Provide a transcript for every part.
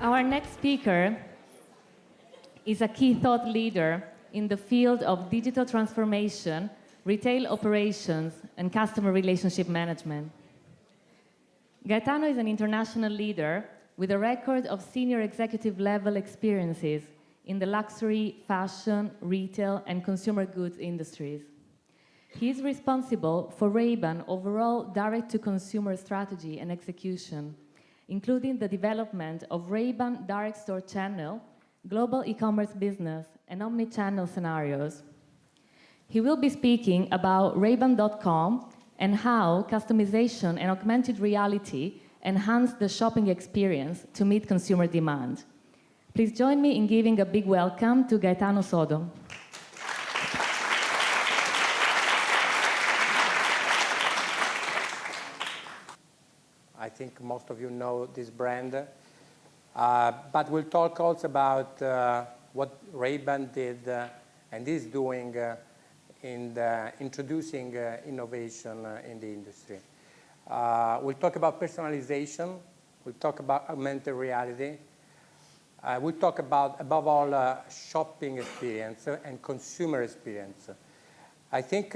Our next speaker is a key thought leader in the field of digital transformation, retail operations, and customer relationship management. Gaetano is an international leader with a record of senior executive level experiences in the luxury, fashion, retail, and consumer goods industries. He is responsible for Ray-Ban overall direct-to-consumer strategy and execution, including the development of Ray-Ban direct store channel, global e-commerce business, and omni-channel scenarios. He will be speaking about Ray-Ban.com and how customization and augmented reality enhance the shopping experience to meet consumer demand. Please join me in giving a big welcome to Gaetano Sodo. I think most of you know this brand, but we'll talk also about what Ray-Ban did and is doing in introducing innovation in the industry. We'll talk about personalization, we'll talk about augmented reality, we'll talk about, above all, shopping experience and consumer experience. I think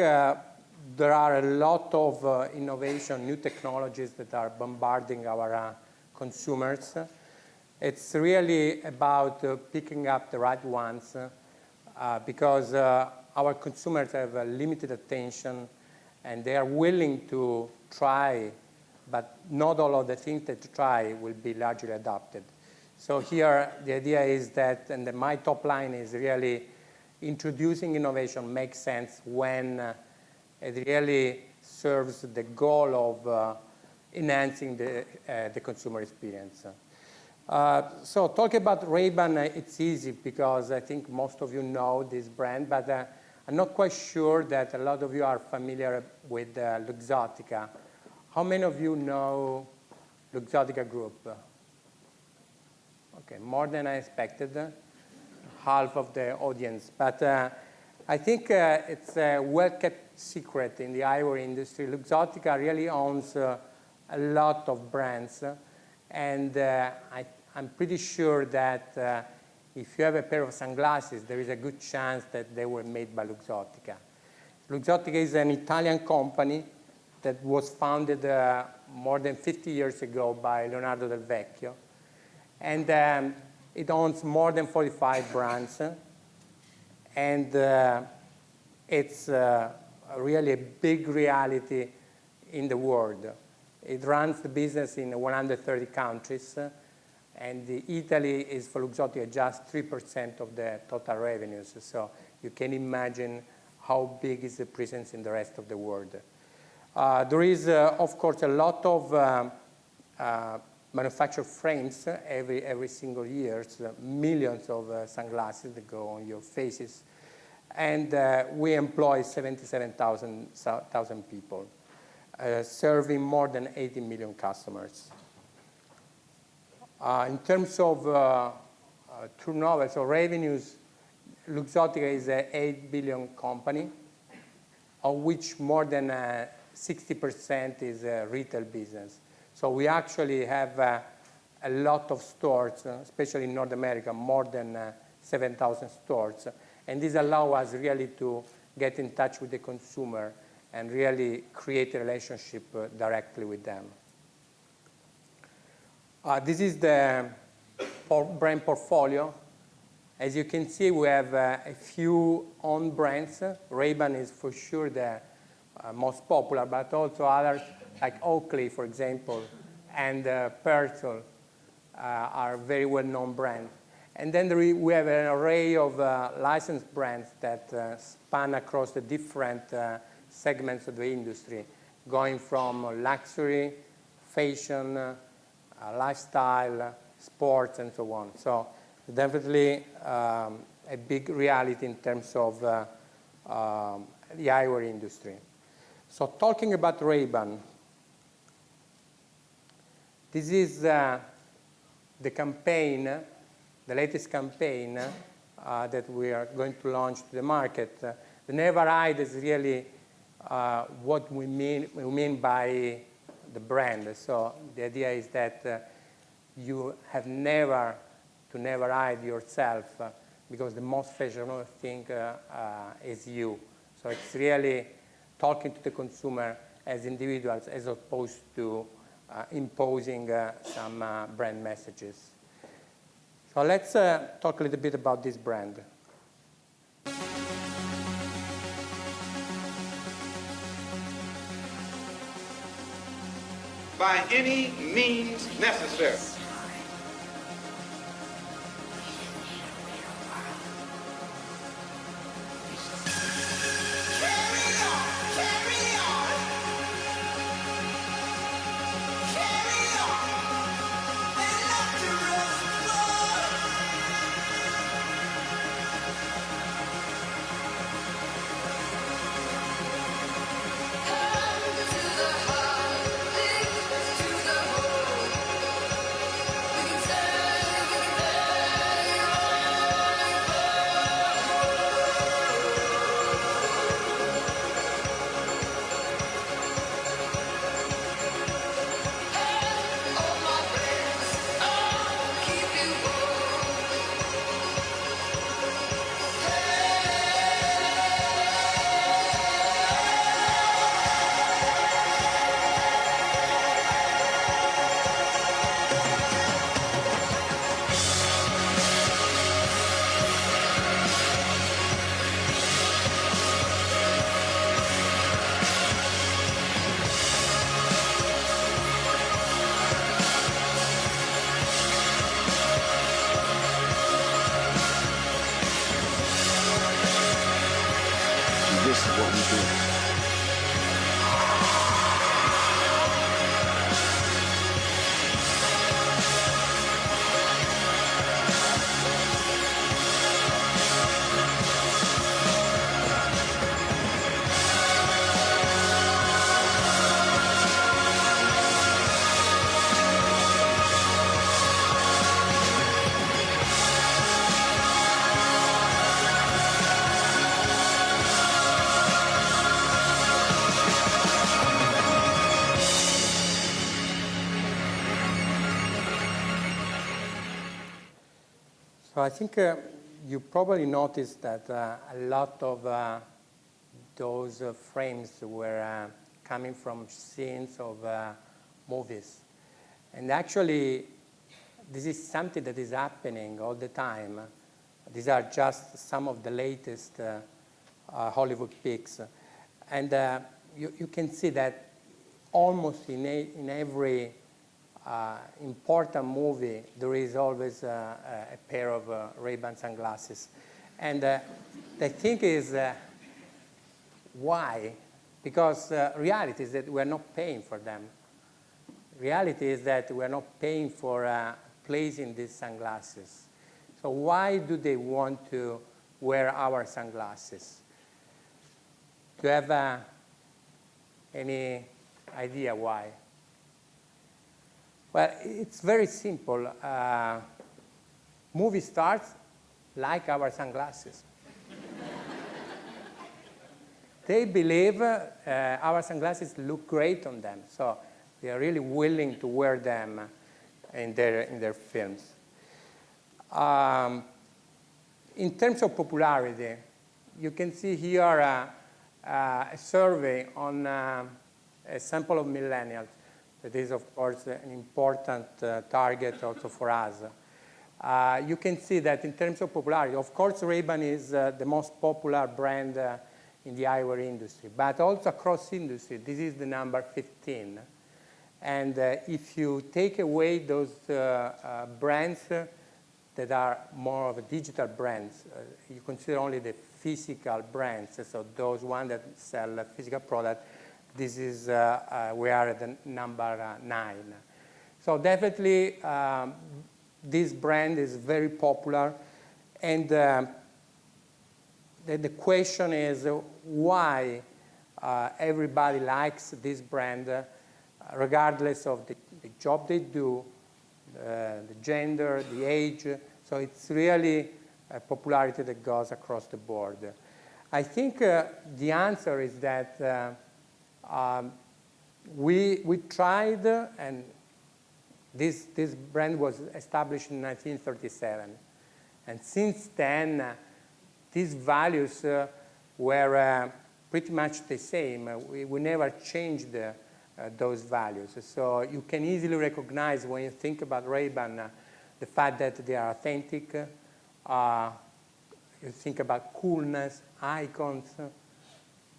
there are a lot of innovation, new technologies that are bombarding our consumers. It's really about picking up the right ones because our consumers have a limited attention and they are willing to try, but not all of the things that try will be largely adopted. So here the idea is that, and my top line is really introducing innovation makes sense when it really serves the goal of enhancing the consumer experience. So talking about Ray-Ban, it's easy because I think most of you know this brand, but I'm not quite sure that a lot of you are familiar with Luxottica. How many of you know Luxottica Group? Okay, more than I expected, half of the audience. But I think it's a well-kept secret in the eyewear industry. Luxottica really owns a lot of brands, and I'm pretty sure that if you have a pair of sunglasses, there is a good chance that they were made by Luxottica. Luxottica is an Italian company that was founded more than 50 years ago by Leonardo Del Vecchio, and it owns more than 45 brands, and it's really a big reality in the world. It runs the business in 130 countries, and Italy is for Luxottica just 3% of the total revenues. So you can imagine how big is the presence in the rest of the world. There is, of course, a lot of manufactured frames every single year, so millions of sunglasses that go on your faces. And we employ 77,000 people, serving more than 80 million customers. In terms of turnover, so revenues, Luxottica is an 8 billion company, of which more than 60% is retail business. So we actually have a lot of stores, especially in North America, more than 7,000 stores. And this allows us really to get in touch with the consumer and really create a relationship directly with them. This is the brand portfolio. As you can see, we have a few own brands. Ray-Ban is for sure the most popular, but also others like Oakley, for example, and Persil are very well-known brands. And then we have an array of licensed brands that span across the different segments of the industry, going from luxury, fashion, lifestyle, sports, and so on. So definitely a big reality in terms of the eyewear industry. So talking about Ray-Ban, this is the campaign, the latest campaign that we are going to launch to the market. The Never Hide is really what we mean by the brand. So the idea is that you have never hide yourself because the most fashionable thing is you. So it's really talking to the consumer as individuals as opposed to imposing some brand messages. So let's talk a little bit about this brand. By any means necessary. This is what we do. So I think you probably noticed that a lot of those frames were coming from scenes of movies. And actually, this is something that is happening all the time. These are just some of the latest Hollywood picks. And you can see that almost in every important movie, there is always a pair of Ray-Ban sunglasses. And the thing is, why? Because reality is that we're not paying for them. Reality is that we're not paying for placing these sunglasses. So why do they want to wear our sunglasses? Do you have any idea why? Well, it's very simple. Movie stars like our sunglasses. They believe our sunglasses look great on them, so they are really willing to wear them in their films. In terms of popularity, you can see here a survey on a sample of millennials. That is, of course, an important target also for us. You can see that in terms of popularity, of course, Ray-Ban is the most popular brand in the eyewear industry, but also across industry, this is the number 15. And if you take away those brands that are more of a digital brands, you consider only the physical brands, so those ones that sell a physical product, this is, we are at the number 9. So definitely, this brand is very popular. And the question is why everybody likes this brand, regardless of the job they do, the gender, the age. So it's really a popularity that goes across the board. I think the answer is that we tried, and This brand was established in 1937. And since then, these values were pretty much the same. We never changed those values. So you can easily recognize when you think about Ray-Ban the fact that they are authentic. You think about coolness, icons,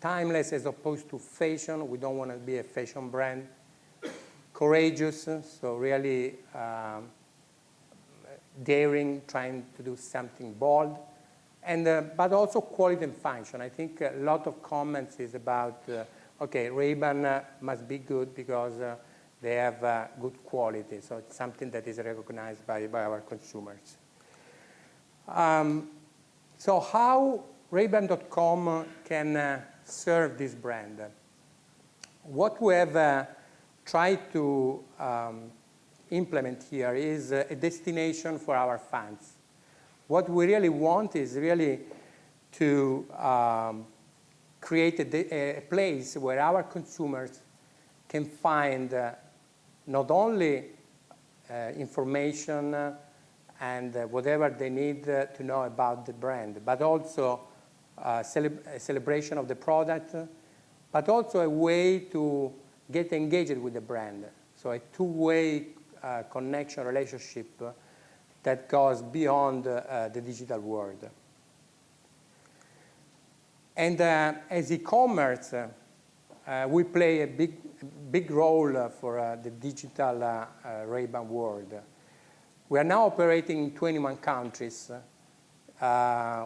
timeless as opposed to fashion. We don't want to be a fashion brand. Courageous, so really daring, trying to do something bold. And, but also quality and function. I think a lot of comments is about, okay, Ray-Ban must be good because they have good quality. So it's something that is recognized by our consumers. So how Ray-Ban.com can serve this brand? What we have tried to implement here is a destination for our fans. What we really want is really to create a place where our consumers can find not only information and whatever they need to know about the brand, but also a celebration of the product, but also a way to get engaged with the brand. So a two-way connection, relationship that goes beyond the digital world. And as e-commerce, we play a big role for the digital Ray-Ban world. We are now operating in 21 countries.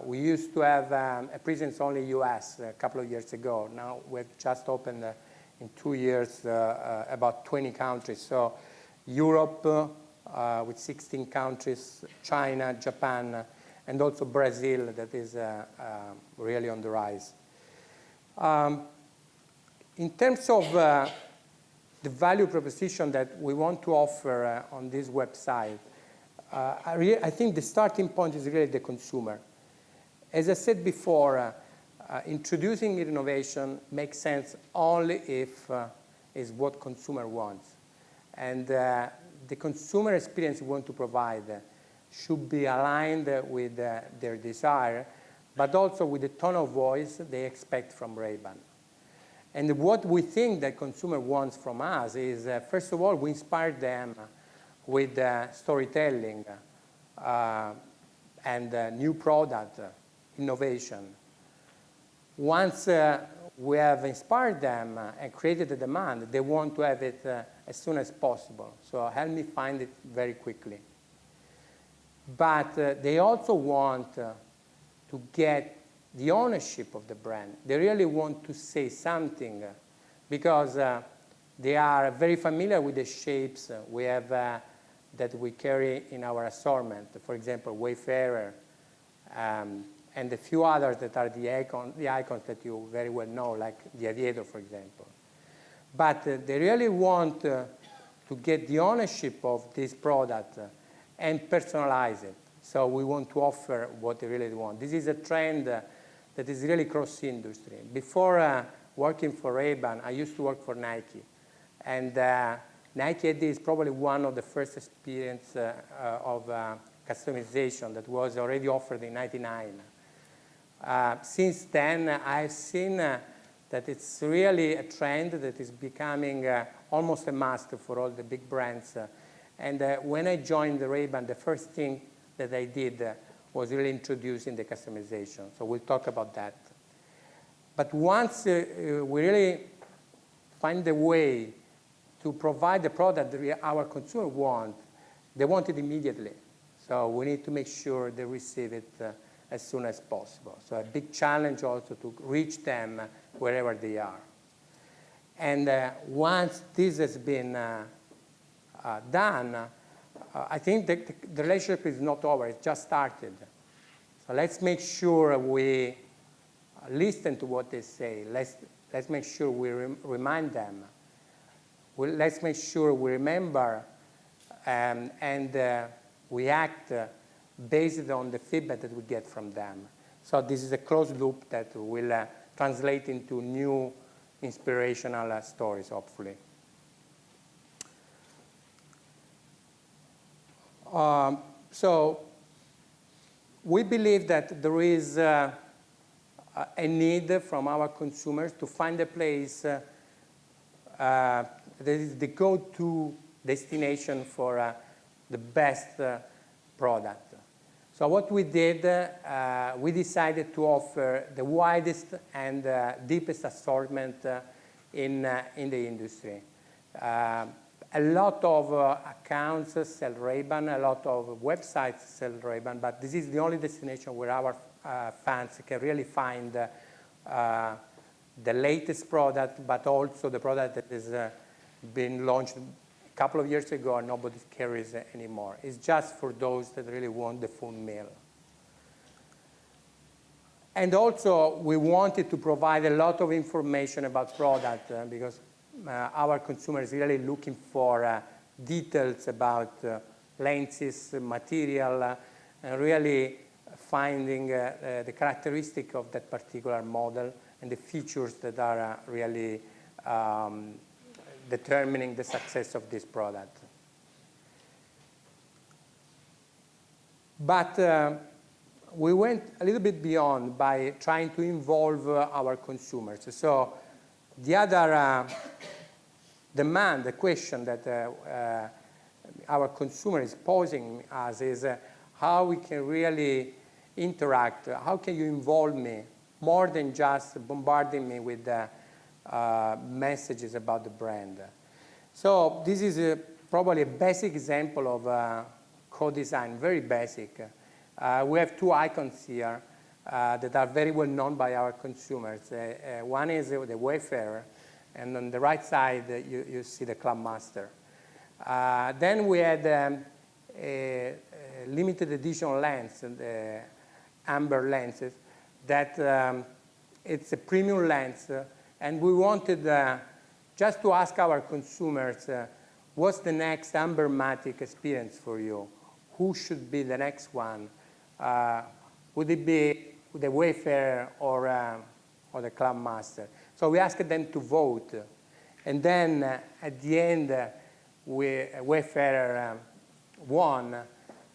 We used to have a presence only in the US a couple of years ago. Now we've just opened in 2 years about 20 countries. So Europe with 16 countries, China, Japan, and also Brazil that is really on the rise. In terms of the value proposition that we want to offer on this website, I think the starting point is really the consumer. As I said before, introducing innovation makes sense only if it's what consumer wants. And the consumer experience we want to provide should be aligned with their desire, but also with the tone of voice they expect from Ray-Ban. And what we think that consumer wants from us is, first of all, we inspire them with storytelling and new product innovation. Once we have inspired them and created the demand, they want to have it as soon as possible. So help me find it very quickly. But they also want to get the ownership of the brand. They really want to say something because they are very familiar with the shapes we have that we carry in our assortment. For example, Wayfarer, and a few others that are the icons that you very well know, like the Aviator, for example. But they really want to get the ownership of this product and personalize it. So we want to offer what they really want. This is a trend that is really cross-industry. Before working for Ray-Ban, I used to work for Nike. And Nike is probably one of the first experience of customization that was already offered in '99. Since then, I've seen that it's really a trend that is becoming almost a must for all the big brands. And when I joined the Ray-Ban, the first thing that I did was really introducing the customization. So we'll talk about that. But once we really find a way to provide the product that our consumer want, they want it immediately. So we need to make sure they receive it as soon as possible. So a big challenge also to reach them wherever they are. And once this has been done, I think that the relationship is not over, it's just started. So let's make sure we listen to what they say. Let's make sure we remind them. Let's make sure we remember and we act based on the feedback that we get from them. So this is a closed loop that will translate into new inspirational stories, hopefully. So we believe that there is a need from our consumers to find a place that is the go-to destination for the best product. So what we did, we decided to offer the widest and deepest assortment in the industry. A lot of accounts sell Ray-Ban, a lot of websites sell Ray-Ban, but this is the only destination where our fans can really find the latest product, but also the product that has been launched a couple of years ago and nobody carries anymore. It's just for those that really want the full meal. And also, we wanted to provide a lot of information about product because our consumer is really looking for details about lenses, material, and really finding the characteristic of that particular model and the features that are really determining the success of this product. But we went a little bit beyond by trying to involve our consumers. So the other demand, the question that our consumer is posing us is how we can really interact, how can you involve me more than just bombarding me with messages about the brand. So this is probably a basic example of co-design, very basic. We have two icons here that are very well known by our consumers. One is the Wayfarer, and on the right side you see the Club Master. Then we had a limited edition lens, the amber lenses, that it's a premium lens, and we wanted just to ask our consumers, what's the next ambermatic experience for you? Who should be the next one? Would it be the Wayfarer or the Club Master? So we asked them to vote. And then at the end, Wayfarer won.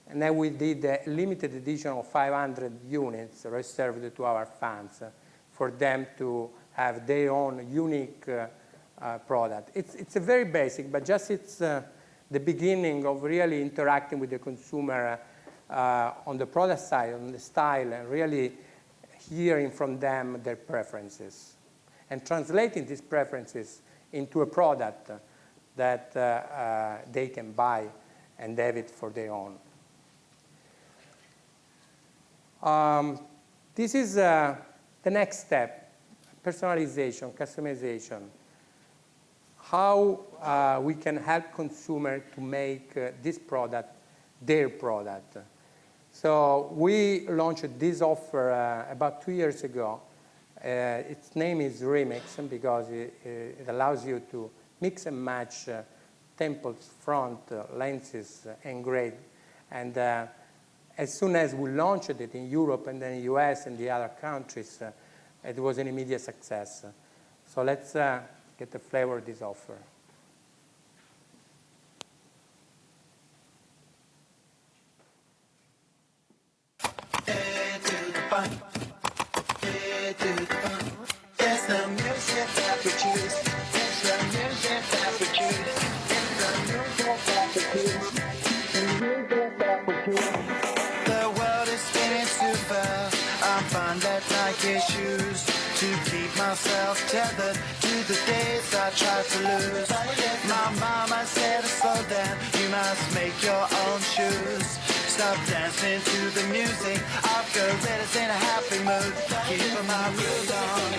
And then we did a limited edition of 500 units reserved to our fans for them to have their own unique product. It's a very basic, but just it's the beginning of really interacting with the consumer on the product side, on the style, and really hearing from them their preferences and translating these preferences into a product that they can buy and have it for their own. This is the next step, personalization, customization. How we can help consumers to make this product their product. So we launched this offer about 2 years ago. Its name is Remix because it allows you to mix and match temples, front, lenses, and grade. And as soon as we launched it in Europe and then the US and the other countries, it was an immediate success. So let's get the flavor of this offer. It's the music that we choose. It's the music that we choose. It's the music that we choose. The music that we choose. The world is spinning too fast. I'm fine that Nike shoes to keep myself tethered to the days I tried to lose. My mama said, slow down, you must make your own shoes. Stop dancing to the music. I've got gorillas in a happy mood. Keep my groove on.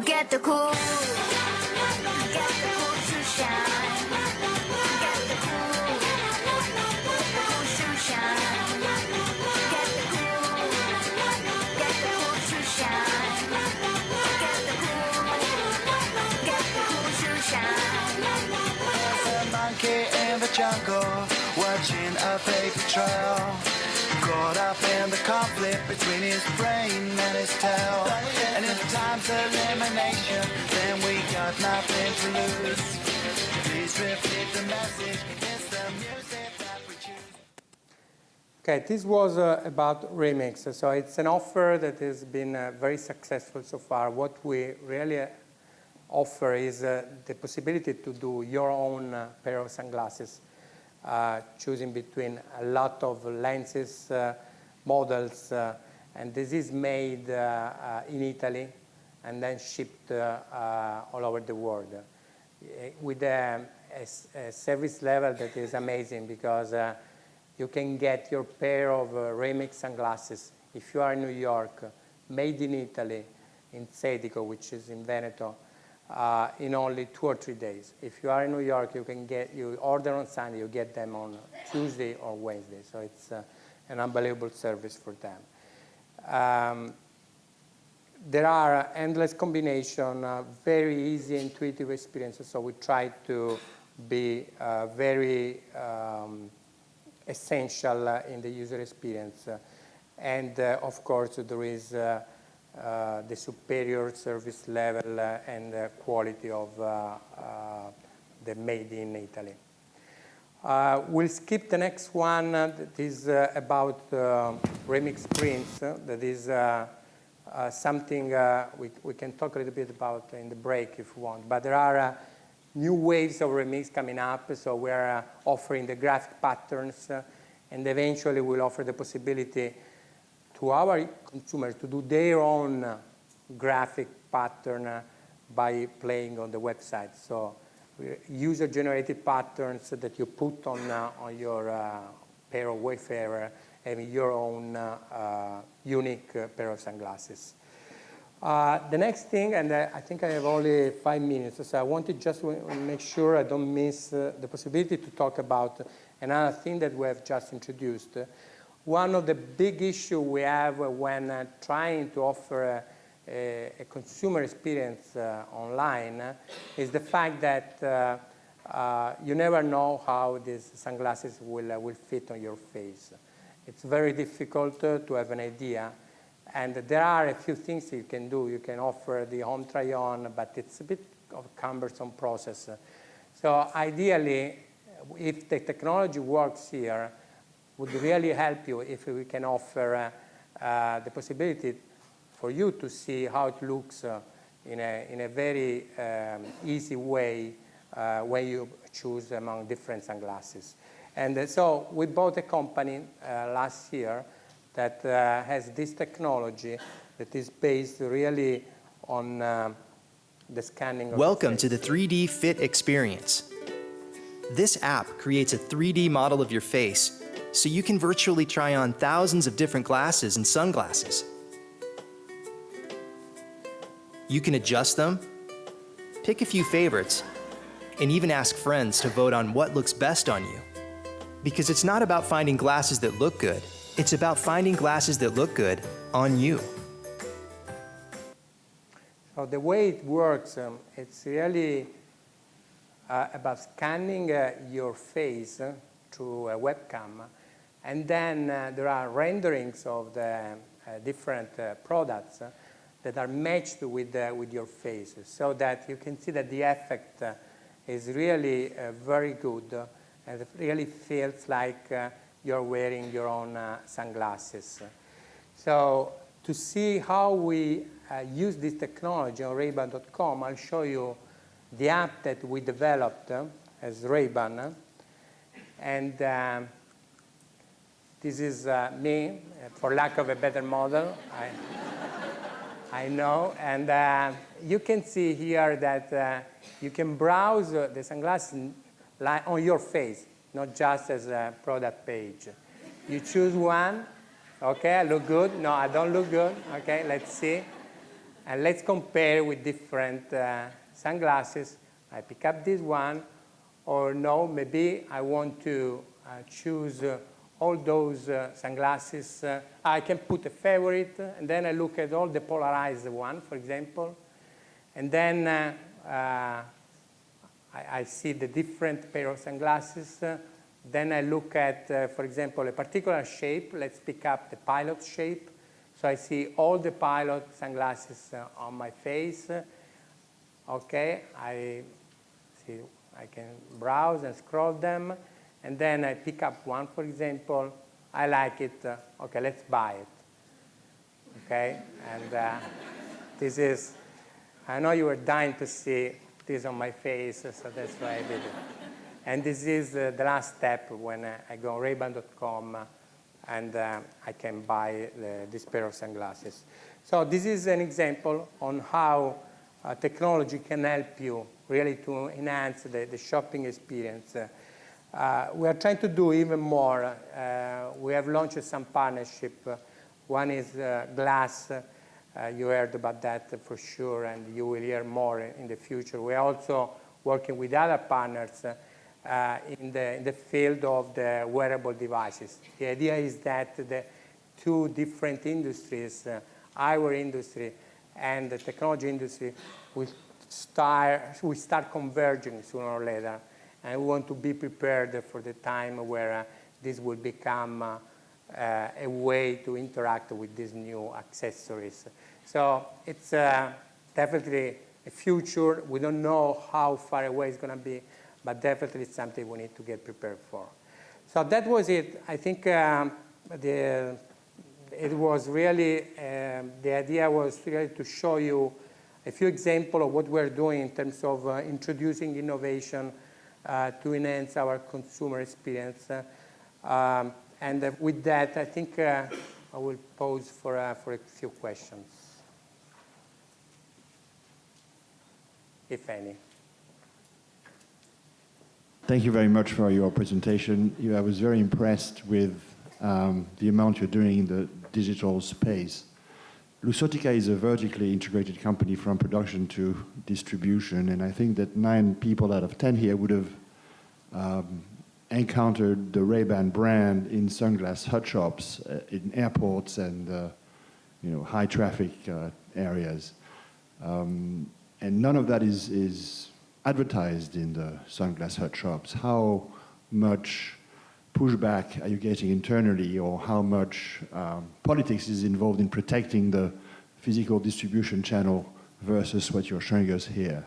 Get the cool. Get the cool to shine. Get the cool. Cool to shine. Get the cool. Get the cool to shine. Get the cool. Get the cool to shine. There's a monkey in the jungle, watching a paper trail. Caught up in the conflict between his brain and his tail. And if time's elimination, then we got nothing to lose. Please repeat the message, it's the music that we choose. Okay, this was about Remix. So it's an offer that has been very successful so far. What we really offer is the possibility to do your own pair of sunglasses, choosing between a lot of lenses, models, and this is made in Italy and then shipped all over the world with a service level that is amazing, because you can get your pair of Remix sunglasses if you are in New York, made in Italy, in Sedico, which is in Veneto, in only 2 or 3 days. If you are in New York, you order on Sunday, you get them on Tuesday or Wednesday. So it's an unbelievable service for them. There are endless combinations, very easy, intuitive experiences. So we try to be very essential in the user experience. And of course, there is the superior service level and quality of the made in Italy. We'll skip the next one. That is about Remix prints. That is something we can talk a little bit about in the break if you want. But there are new waves of Remix coming up. So we're offering the graphic patterns, and eventually we'll offer the possibility to our consumers to do their own graphic pattern by playing on the website. So user-generated patterns that you put on your pair of Wayfarer, having your own unique pair of sunglasses. The next thing, and I think I have only 5 minutes, so I wanted just to make sure I don't miss the possibility to talk about another thing that we have just introduced. One of the big issues we have when trying to offer a consumer experience online is the fact that you never know how these sunglasses will fit on your face. It's very difficult to have an idea. And there are a few things you can do. You can offer the home try-on, but it's a bit of a cumbersome process. So ideally, if the technology works here, would really help you if we can offer the possibility for you to see how it looks in a very easy way when you choose among different sunglasses. And so we bought a company last year that has this technology that is based really on the scanning of Welcome to the 3D Fit experience. This app creates a 3D model of your face so you can virtually try on thousands of different glasses and sunglasses. You can adjust them, pick a few favorites, and even ask friends to vote on what looks best on you. Because it's not about finding glasses that look good, it's about finding glasses that look good on you. So the way it works, it's really about scanning your face through a webcam, and then there are renderings of the different products that are matched with your face, so that you can see that the effect is really very good, and it really feels like you're wearing your own sunglasses. So to see how we use this technology on Ray-Ban.com, I'll show you the app that we developed as Ray-Ban. And this is me, for lack of a better model, I know. And you can see here that you can browse the sunglasses on your face, not just as a product page. You choose one. Okay, I look good. No, I don't look good. Okay, let's see. And let's compare with different sunglasses. I pick up this one, or no, maybe I want to choose all those sunglasses. I can put a favorite, and then I look at all the polarized one, for example. And then I see the different pair of sunglasses. Then I look at, for example, a particular shape. Let's pick up the pilot shape. So I see all the pilot sunglasses on my face. Okay, I can browse and scroll them. And then I pick up one, for example. I like it. Okay, let's buy it. Okay, and this is, I know you were dying to see this on my face, so that's why I did it. And this is the last step when I go on Ray-Ban.com and I can buy this pair of sunglasses. So this is an example on how technology can help you really to enhance the shopping experience. We are trying to do even more. We have launched some partnership. One is glass. You heard about that for sure, and you will hear more in the future. We are also working with other partners in the field of the wearable devices. The idea is that the two different industries, eyewear industry and the technology industry, will start converging sooner or later. And we want to be prepared for the time where this will become a way to interact with these new accessories. So it's definitely a future. We don't know how far away it's going to be, but definitely it's something we need to get prepared for. So that was it. I think it was really, the idea was really to show you a few examples of what we're doing in terms of introducing innovation to enhance our consumer experience. And with that, I think I will pause for a few questions, if any. Thank you very much for your presentation. I was very impressed with the amount you're doing in the digital space. Luxottica is a vertically integrated company from production to distribution, and I think that 9 people out of 10 here would have encountered the Ray-Ban brand in sunglass hut shops, in airports and high traffic areas. And none of that is advertised in the sunglass hut shops. How much pushback are you getting internally, or how much politics is involved in protecting the physical distribution channel versus what you're showing us here?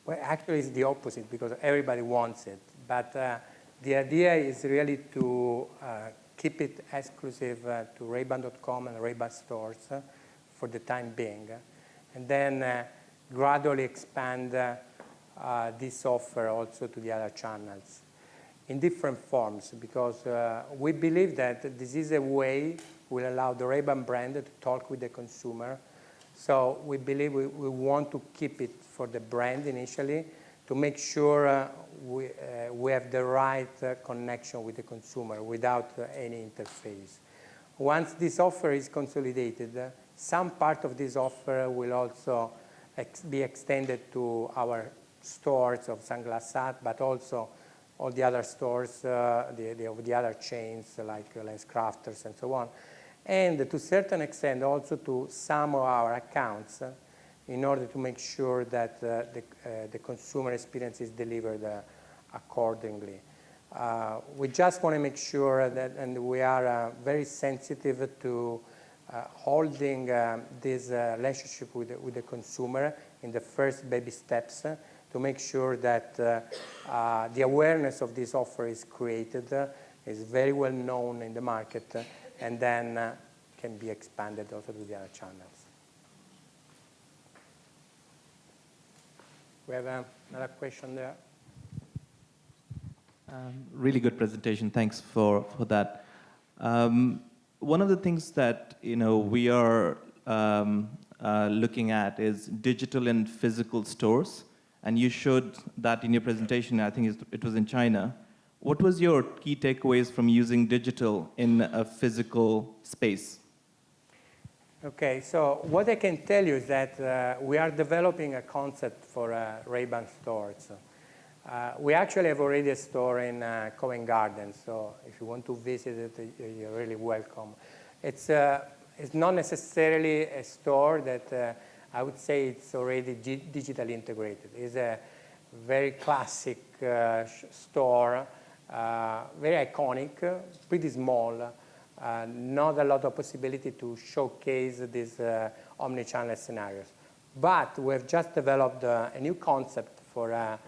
Well, actually, it's the opposite, because everybody wants it. But the idea is really to keep it exclusive to Ray-Ban.com and Ray-Ban stores for the time being, and then gradually expand this offer also to the other channels in different forms, because we believe that this is a way will allow the Ray-Ban brand to talk with the consumer. So we believe we want to keep it for the brand initially, to make sure we have the right connection with the consumer without any interface. Once this offer is consolidated, some part of this offer will also be extended to our stores of Sunglass Hut, but also all the other stores, the other chains like LensCrafters and so on, and to a certain extent also to some of our accounts, in order to make sure that the consumer experience is delivered accordingly. We just want to make sure that, and we are very sensitive to holding this relationship with the consumer in the first baby steps, to make sure that the awareness of this offer is created, is very well known in the market, and then can be expanded also to the other channels. We have another question there. Really good presentation. Thanks for that. One of the things that we are looking at is digital and physical stores, and you showed that in your presentation. I think it was in China. What was your key takeaways from using digital in a physical space? Okay, so what I can tell you is that we are developing a concept for Ray-Ban stores. We actually have already a store in Covent Garden, so if you want to visit it, you're really welcome. It's not necessarily a store that I would say it's already digitally integrated. It's a very classic store very iconic, pretty small, not a lot of possibility to showcase these omni-channel scenarios. But we've just developed a new concept for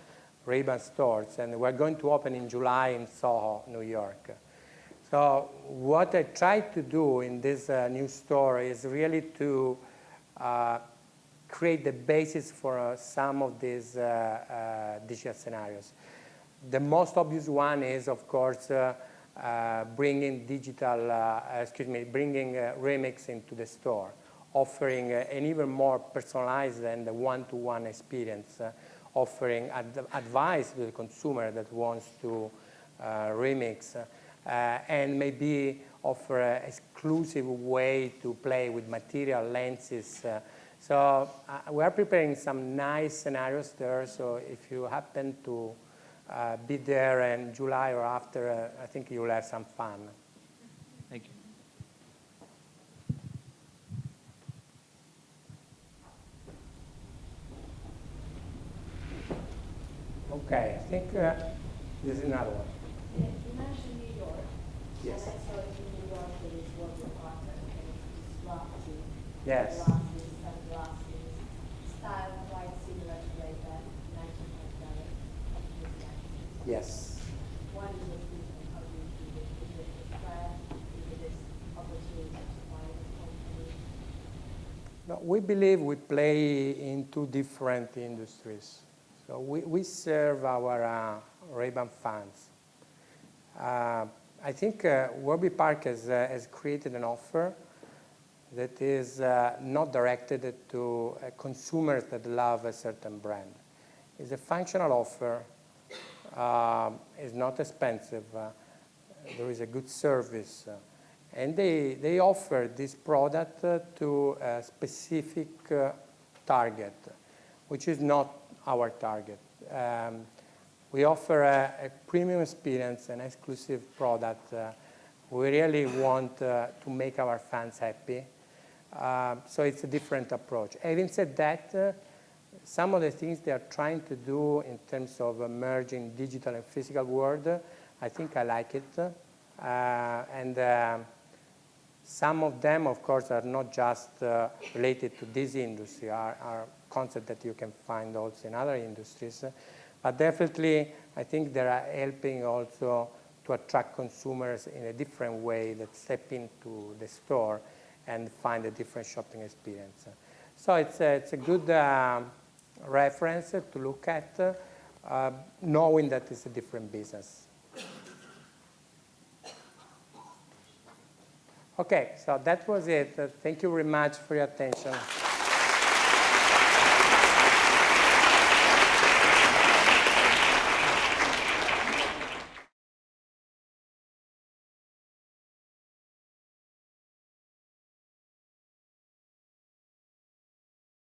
Ray-Ban stores, and we're going to open in July in Soho, New York. So what I tried to do in this new store is really to create the basis for some of these digital scenarios. The most obvious one is, of course, bringing bringing Remix into the store, offering an even more personalized and one-to-one experience, offering advice to the consumer that wants to remix, and maybe offer an exclusive way to play with material, lenses. So we are preparing some nice scenarios there, so if you happen to be there in July or after, I think you'll have some fun. Thank you. Okay, I think this is another one. You mentioned New York. Yes. And I saw in New York that it's what your partner and it's disrupting Yes. glasses, sunglasses, style quite similar to Ray-Ban, 1997. Yes. What is the difference? How do you see it? Is it a trend? Is it this opportunity to buy the company? No, we believe we play in two different industries. So we serve our Ray-Ban fans. I think Warby Parker has created an offer that is not directed to consumers that love a certain brand. It's a functional offer. It's not expensive. There is a good service. And they offer this product to a specific target, which is not our target. We offer a premium experience, an exclusive product. We really want to make our fans happy. So it's a different approach. Having said that, some of the things they are trying to do in terms of merging digital and physical world, I think I like it. And some of them, of course, are not just related to this industry, are concepts that you can find also in other industries. But definitely, I think they are helping also to attract consumers in a different way that step into the store and find a different shopping experience. So it's a good reference to look at, knowing that it's a different business. Okay, so that was it. Thank you very much for your attention.